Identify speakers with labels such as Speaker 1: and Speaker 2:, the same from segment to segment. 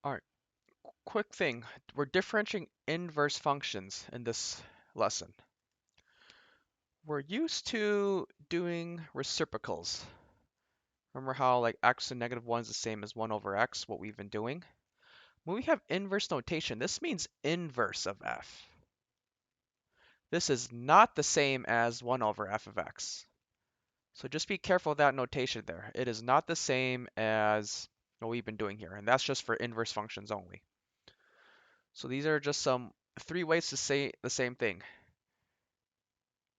Speaker 1: All right, quick thing. We're differentiating inverse functions in this lesson. We're used to doing reciprocals. Remember how like x and -1 is the same as 1 over x, what we've been doing? When we have inverse notation, this means inverse of f. This is not the same as 1 over f of x. So just be careful of that notation there. It is not the same as what we've been doing here, and that's just for inverse functions only. So these are just some 3 ways to say the same thing.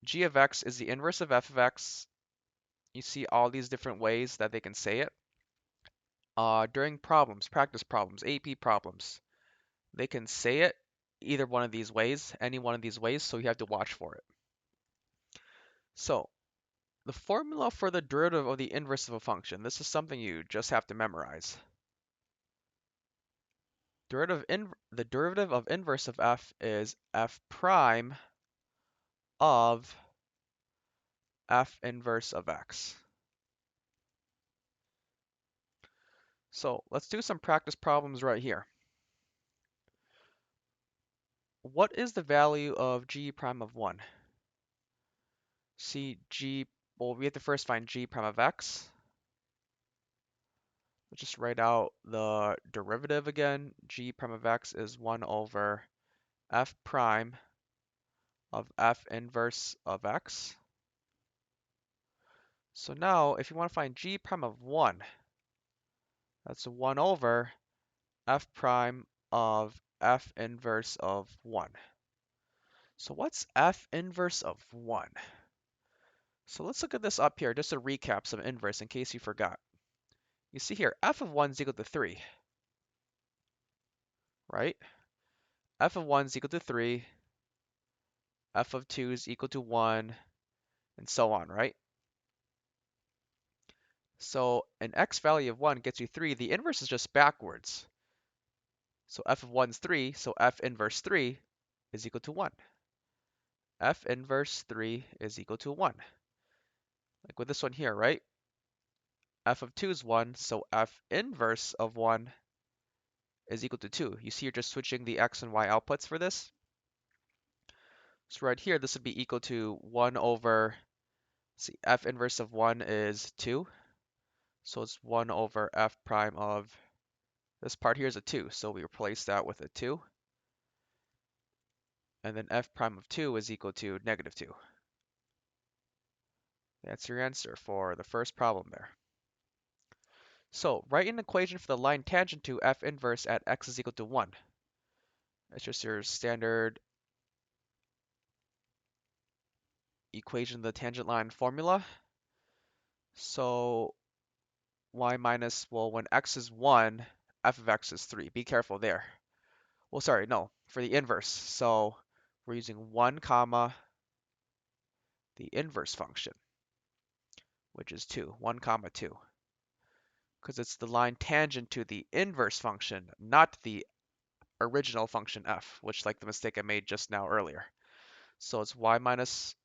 Speaker 1: G of x is the inverse of f of x. You see all these different ways that they can say it. During problems, practice problems, AP problems, they can say it either one of these ways, any one of these ways, so you have to watch for it. So the formula for the derivative of the inverse of a function, this is something you just have to memorize. The derivative of inverse of f is f prime of f inverse of x. So let's do some practice problems right here. What is the value of g prime of 1? See g, well, we have to first find g prime of x. Let's just write out the derivative again. G prime of x is 1 over f prime of f inverse of x. So now, if you want to find g prime of 1, that's 1 over f prime of f inverse of 1. So what's f inverse of 1? So let's look at this up here, just to recap some inverse in case you forgot. You see here, f of 1 is equal to 3, right? F of 1 is equal to 3, f of 2 is equal to 1, and so on, right? So an x value of 1 gets you 3. The inverse is just backwards. So f of 1 is 3, so f inverse 3 is equal to 1. F inverse 3 is equal to 1. Like with this one here, right? F of 2 is 1, so f inverse of 1 is equal to 2. You see you're just switching the x and y outputs for this. So right here, this would be equal to 1 over, see, f inverse of 1 is 2. So it's 1 over f prime of, this part here is a 2, so we replace that with a 2. And then f prime of 2 is equal to -2. That's your answer for the first problem there. So write an equation for the line tangent to f inverse at x is equal to 1. It's just your standard equation of the tangent line formula. So y minus, well, when x is 1, f of x is 3. Be careful there. Well, sorry, no, for the inverse. So we're using 1 comma the inverse function, which is 2, 1 comma 2. Because it's the line tangent to the inverse function, not the original function f, which like the mistake I made just now earlier. So it's y minus,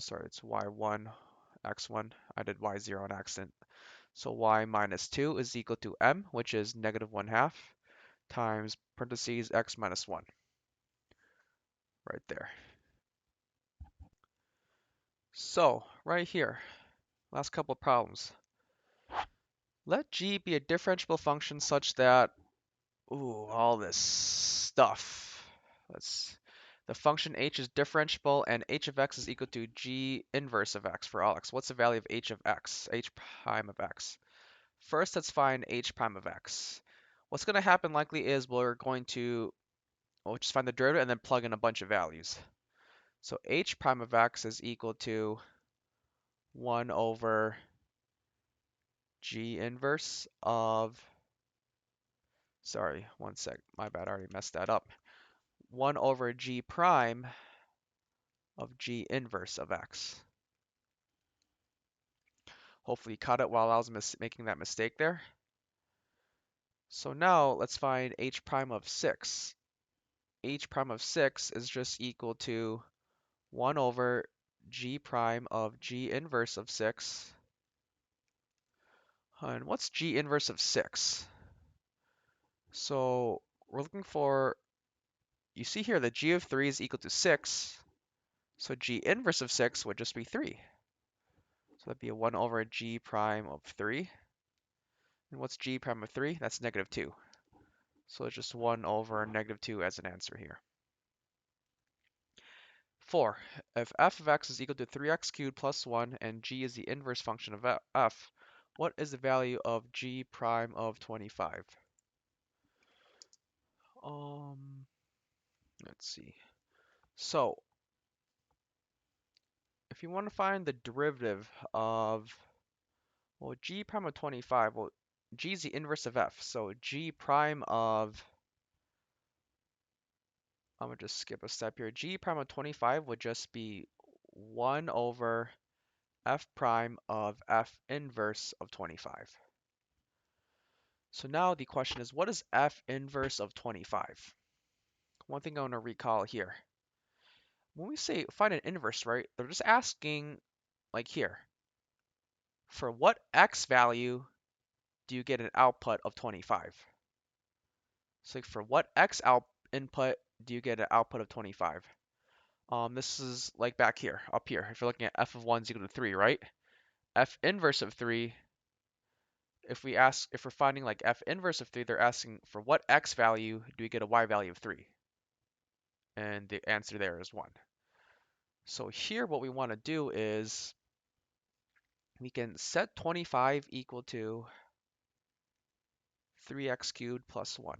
Speaker 1: sorry, it's y1, x1. I did y0 on accident. So y minus 2 is equal to m, which is -1/2, times parentheses x minus 1. Right there. So, right here, last couple of problems. Let g be a differentiable function such that, all this stuff. The function h is differentiable and h of x is equal to g inverse of x for all x. What's the value of h of x, h prime of x? First, let's find h prime of x. What's going to happen likely is we're going to, we'll just find the derivative and then plug in a bunch of values. So h prime of x is equal to 1 over g inverse of, sorry, one sec, my bad, I already messed that up. 1 over g prime of g inverse of x. Hopefully you caught it while I was making that mistake there. So now let's find h prime of 6. H prime of 6 is just equal to 1 over g prime of g inverse of 6. And what's g inverse of 6? So we're looking for, you see here that g of 3 is equal to 6. So g inverse of 6 would just be 3. So that'd be a 1 over g prime of 3. And what's g prime of 3? That's negative 2. So it's just 1 over negative 2 as an answer here. 4. If f of x is equal to 3x cubed plus 1 and g is the inverse function of f, what is the value of g prime of 25? Um, let's see. So if you want to find the derivative of, well, g prime of 25, well, g is the inverse of f. So g prime of, I'm going to just skip a step here. G prime of 25 would just be 1 over f prime of f inverse of 25. So now the question is, what is f inverse of 25? One thing I want to recall here. When we say find an inverse, right, they're just asking, like here, for what x value do you get an output of 25? So like for what x input do you get an output of 25? This is like back here, up here. If you're looking at f of 1 is equal to 3, right? F inverse of 3, if we're finding like f inverse of 3, they're asking for what x value do we get a y value of 3? And the answer there is 1. So here what we want to do is we can set 25 equal to 3x cubed plus 1.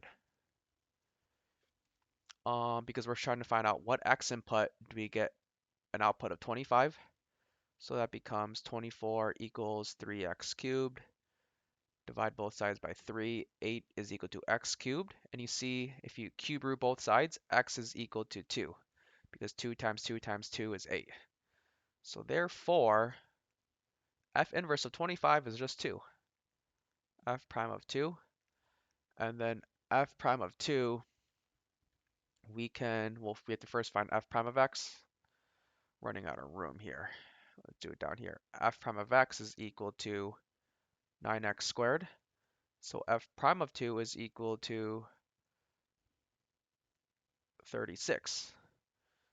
Speaker 1: Because we're trying to find out what x input do we get an output of 25. So that becomes 24 equals 3x cubed. Divide both sides by 3. 8 is equal to x cubed. And you see, if you cube root both sides, x is equal to 2. Because 2 times 2 times 2 is 8. So therefore, f inverse of 25 is just 2. F prime of 2. And then f prime of 2, we have to first find f prime of x. Running out of room here. Let's do it down here. F prime of x is equal to 9x squared. So f prime of 2 is equal to 36.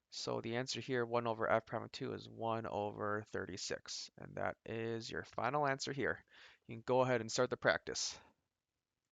Speaker 1: So the answer here, 1 over f prime of 2 is 1 over 36. And that is your final answer here. You can go ahead and start the practice.